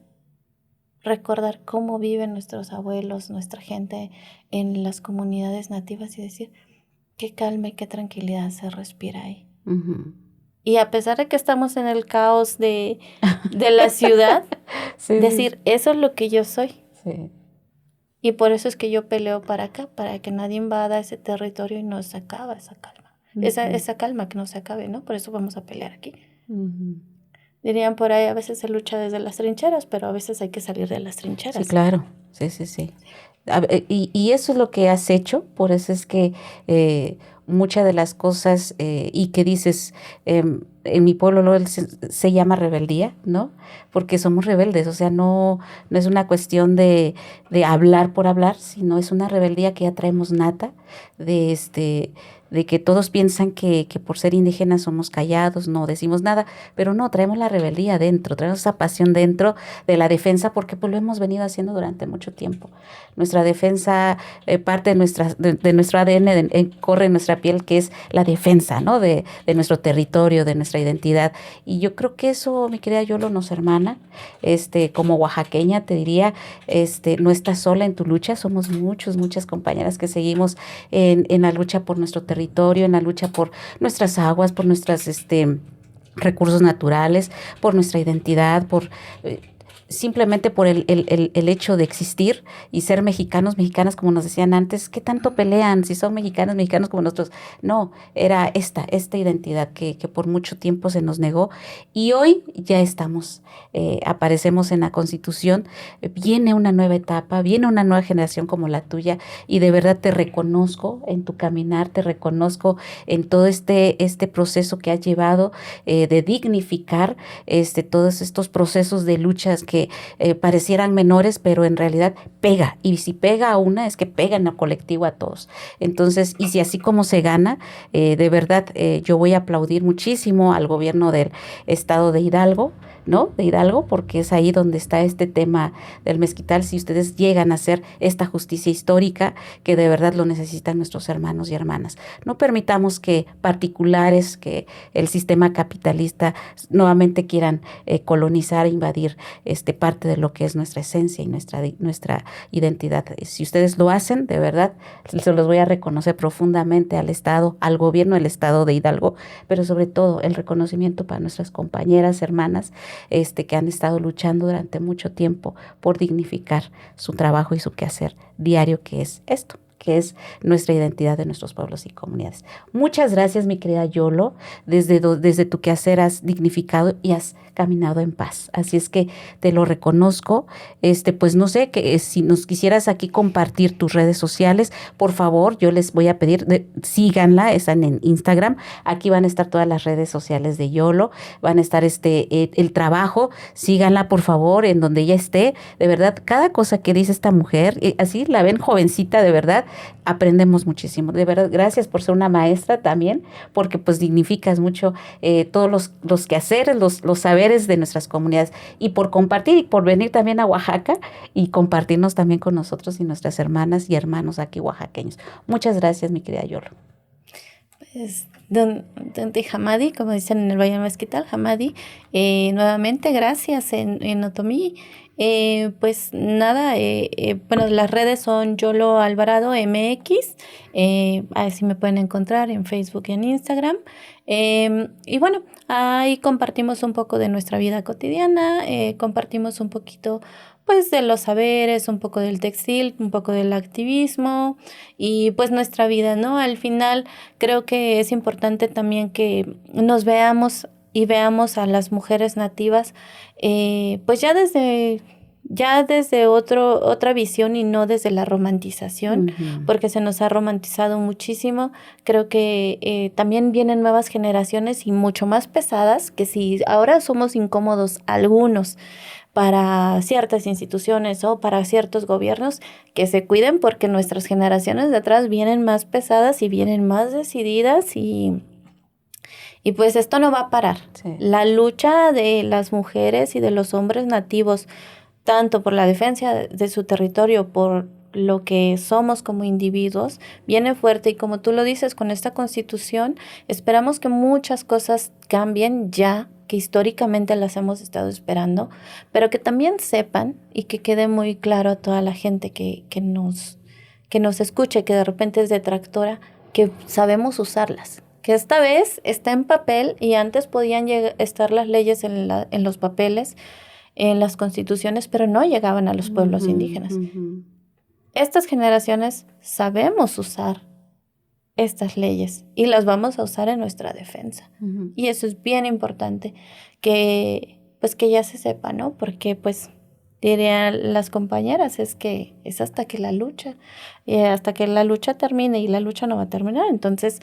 A: recordar cómo viven nuestros abuelos, nuestra gente en las comunidades nativas y decir qué calma y qué tranquilidad se respira ahí. Y a pesar de que estamos en el caos de la ciudad, decir, eso es lo que yo soy.
C: Sí.
A: Y por eso es que yo peleo para acá, para que nadie invada ese territorio y no se acaba esa calma. Esa calma que no se acabe, ¿no? Por eso vamos a pelear aquí. Dirían por ahí, a veces se lucha desde las trincheras, pero a veces hay que salir de las trincheras.
C: Sí, claro. Sí. Y eso es lo que has hecho, por eso es que muchas de las cosas y que dices, en mi pueblo se llama rebeldía, ¿no? Porque somos rebeldes, o sea, no es una cuestión de hablar por hablar, sino es una rebeldía que ya traemos nata, de que todos piensan que por ser indígenas somos callados, no decimos nada, pero no, traemos la rebeldía dentro, traemos esa pasión dentro de la defensa, porque pues lo hemos venido haciendo durante mucho tiempo. Nuestra defensa, parte de nuestro ADN corre en nuestra piel, que es la defensa, ¿no? De nuestro territorio, de nuestra identidad. Y yo creo que eso, mi querida Yolo, nos hermana. Como oaxaqueña te diría, no estás sola en tu lucha, somos muchas compañeras que seguimos en la lucha por nuestro territorio, en la lucha por nuestras aguas, por nuestras recursos naturales, por nuestra identidad, simplemente por el hecho de existir y ser mexicanas, como nos decían antes. ¿Qué tanto pelean si son mexicanos como nosotros? No, era esta identidad que por mucho tiempo se nos negó y hoy ya estamos, aparecemos en la Constitución, viene una nueva etapa, viene una nueva generación como la tuya y de verdad te reconozco en tu caminar, te reconozco en todo este proceso que has llevado de dignificar todos estos procesos de luchas que parecieran menores, pero en realidad pega. Y si pega a una, es que pega en el colectivo a todos. Entonces, y si así como se gana, de verdad, yo voy a aplaudir muchísimo al gobierno del estado de Hidalgo, ¿no? De Hidalgo, porque es ahí donde está este tema del mezquital. Si ustedes llegan a hacer esta justicia histórica, que de verdad lo necesitan nuestros hermanos y hermanas. No permitamos que particulares, que el sistema capitalista nuevamente quieran colonizar e invadir parte de lo que es nuestra esencia y nuestra identidad. Si ustedes lo hacen, de verdad, se los voy a reconocer profundamente al Estado, al gobierno del Estado de Hidalgo, pero sobre todo el reconocimiento para nuestras compañeras, hermanas, que han estado luchando durante mucho tiempo por dignificar su trabajo y su quehacer diario, que es esto, que es nuestra identidad de nuestros pueblos y comunidades. Muchas gracias, mi querida Yolo. Desde tu quehacer has dignificado y has caminado en paz. Así es que te lo reconozco. Pues no sé, que si nos quisieras aquí compartir tus redes sociales, por favor, yo les voy a pedir, síganla, están en Instagram. Aquí van a estar todas las redes sociales de Yolo, van a estar el trabajo, síganla, por favor, en donde ella esté. De verdad, cada cosa que dice esta mujer, así la ven jovencita, de verdad, aprendemos muchísimo. De verdad, gracias por ser una maestra también, porque pues dignificas mucho todos los quehaceres, los saberes de nuestras comunidades, y por compartir y por venir también a Oaxaca y compartirnos también con nosotros y nuestras hermanas y hermanos aquí oaxaqueños. Muchas gracias, mi querida Yolo.
A: Pues, don Hamadi, como dicen en el Valle del Mezquital, Hamadi, nuevamente gracias en Otomí. Pues nada, bueno, las redes son Yolo Alvarado MX, así me pueden encontrar en Facebook y en Instagram. Y bueno, ahí compartimos un poco de nuestra vida cotidiana, compartimos un poquito pues de los saberes, un poco del textil, un poco del activismo y pues nuestra vida, ¿no? Al final creo que es importante también que nos veamos y veamos a las mujeres nativas pues ya desde otra visión y no desde la romantización, porque se nos ha romantizado muchísimo. Creo que también vienen nuevas generaciones y mucho más pesadas, que si ahora somos incómodos algunos para ciertas instituciones o para ciertos gobiernos, que se cuiden, porque nuestras generaciones de atrás vienen más pesadas y vienen más decididas y pues esto no va a parar. Sí. La lucha de las mujeres y de los hombres nativos, tanto por la defensa de su territorio, por lo que somos como individuos, viene fuerte. Y como tú lo dices, con esta Constitución esperamos que muchas cosas cambien ya, que históricamente las hemos estado esperando, pero que también sepan y que quede muy claro a toda la gente que nos escuche, que de repente es detractora, que sabemos usarlas. Que esta vez está en papel y antes podían estar las leyes en los papeles, en las constituciones, pero no llegaban a los pueblos indígenas. Estas generaciones sabemos usar estas leyes y las vamos a usar en nuestra defensa. Y eso es bien importante, que ya se sepa, ¿no? Porque pues dirían las compañeras, es hasta que la lucha termine, y la lucha no va a terminar. Entonces,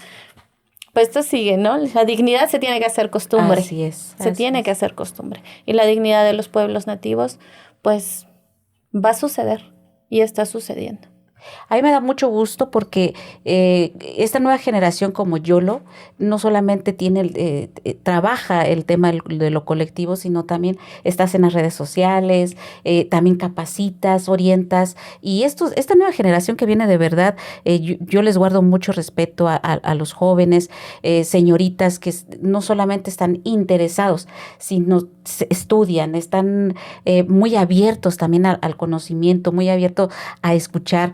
A: pues esto sigue, ¿no? La dignidad se tiene que hacer costumbre.
C: Así es.
A: Se tiene que hacer costumbre. Y la dignidad de los pueblos nativos, pues, va a suceder y está sucediendo.
C: A mí me da mucho gusto porque esta nueva generación como Yolo no solamente trabaja el tema de lo colectivo, sino también estás en las redes sociales, también capacitas, orientas. Y esta nueva generación que viene de verdad, yo les guardo mucho respeto a los jóvenes, señoritas que no solamente están interesados, sino estudian, están muy abiertos también al conocimiento, muy abiertos a escuchar.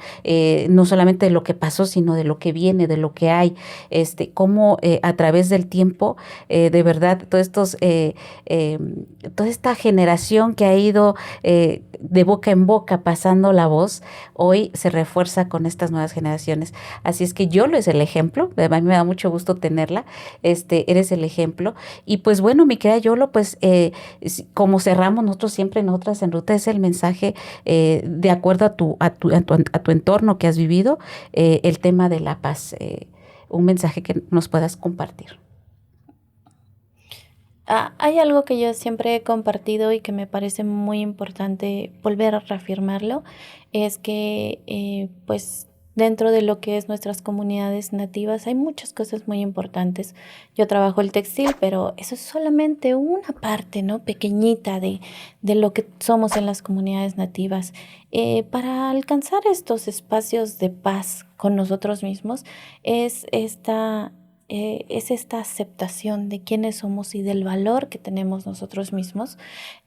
C: No solamente de lo que pasó, sino de lo que viene, de lo que hay, cómo a través del tiempo, de verdad, toda esta generación que ha ido de boca en boca pasando la voz, hoy se refuerza con estas nuevas generaciones. Así es que Yolo es el ejemplo, a mí me da mucho gusto tenerla, eres el ejemplo. Y pues bueno, mi querida Yolo, pues como cerramos nosotros siempre, nosotras en Ruta, es el mensaje de acuerdo a tu entorno que has vivido, el tema de la paz, un mensaje que nos puedas compartir.
A: Hay algo que yo siempre he compartido y que me parece muy importante volver a reafirmarlo, es que pues dentro de lo que es nuestras comunidades nativas hay muchas cosas muy importantes. Yo trabajo el textil, pero eso es solamente una parte, ¿no? Pequeñita de lo que somos en las comunidades nativas. Para alcanzar estos espacios de paz con nosotros mismos es esta es esta aceptación de quiénes somos y del valor que tenemos nosotros mismos.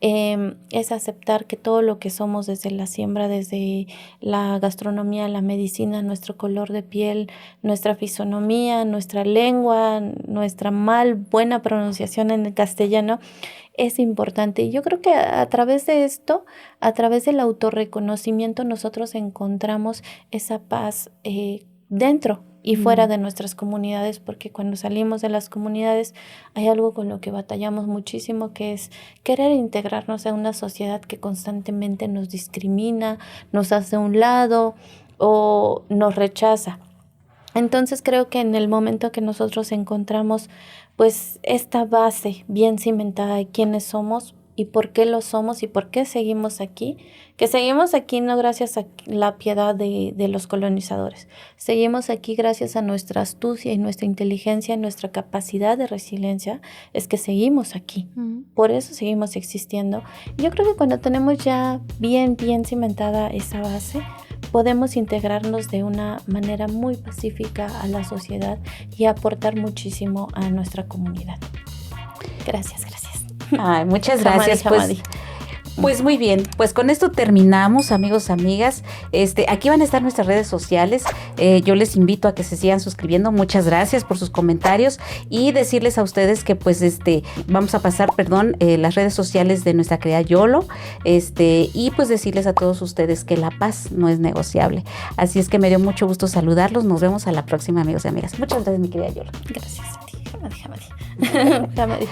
A: Es aceptar que todo lo que somos, desde la siembra, desde la gastronomía, la medicina, nuestro color de piel, nuestra fisonomía, nuestra lengua, nuestra buena pronunciación en el castellano, es importante. Y yo creo que a través de esto, a través del autorreconocimiento, nosotros encontramos esa paz dentro y fuera de nuestras comunidades, porque cuando salimos de las comunidades hay algo con lo que batallamos muchísimo, que es querer integrarnos a una sociedad que constantemente nos discrimina, nos hace a un lado o nos rechaza. Entonces creo que en el momento que nosotros encontramos pues esta base bien cimentada de quiénes somos y por qué lo somos y por qué seguimos aquí, que seguimos aquí no gracias a la piedad de los colonizadores, seguimos aquí gracias a nuestra astucia y nuestra inteligencia y nuestra capacidad de resiliencia, es que seguimos aquí, por eso seguimos existiendo. Yo creo que cuando tenemos ya bien cimentada esa base, podemos integrarnos de una manera muy pacífica a la sociedad y aportar muchísimo a nuestra comunidad. Gracias.
C: Ay, muchas gracias. Pues muy bien, pues con esto terminamos, amigos, amigas. Aquí van a estar nuestras redes sociales. Yo les invito a que se sigan suscribiendo. Muchas gracias por sus comentarios y decirles a ustedes que pues vamos a pasar, las redes sociales de nuestra querida Yolo, y pues decirles a todos ustedes que la paz no es negociable. Así es que me dio mucho gusto saludarlos. Nos vemos a la próxima, amigos y amigas. Muchas gracias, mi querida Yolo.
A: Gracias a ti. Jamadi.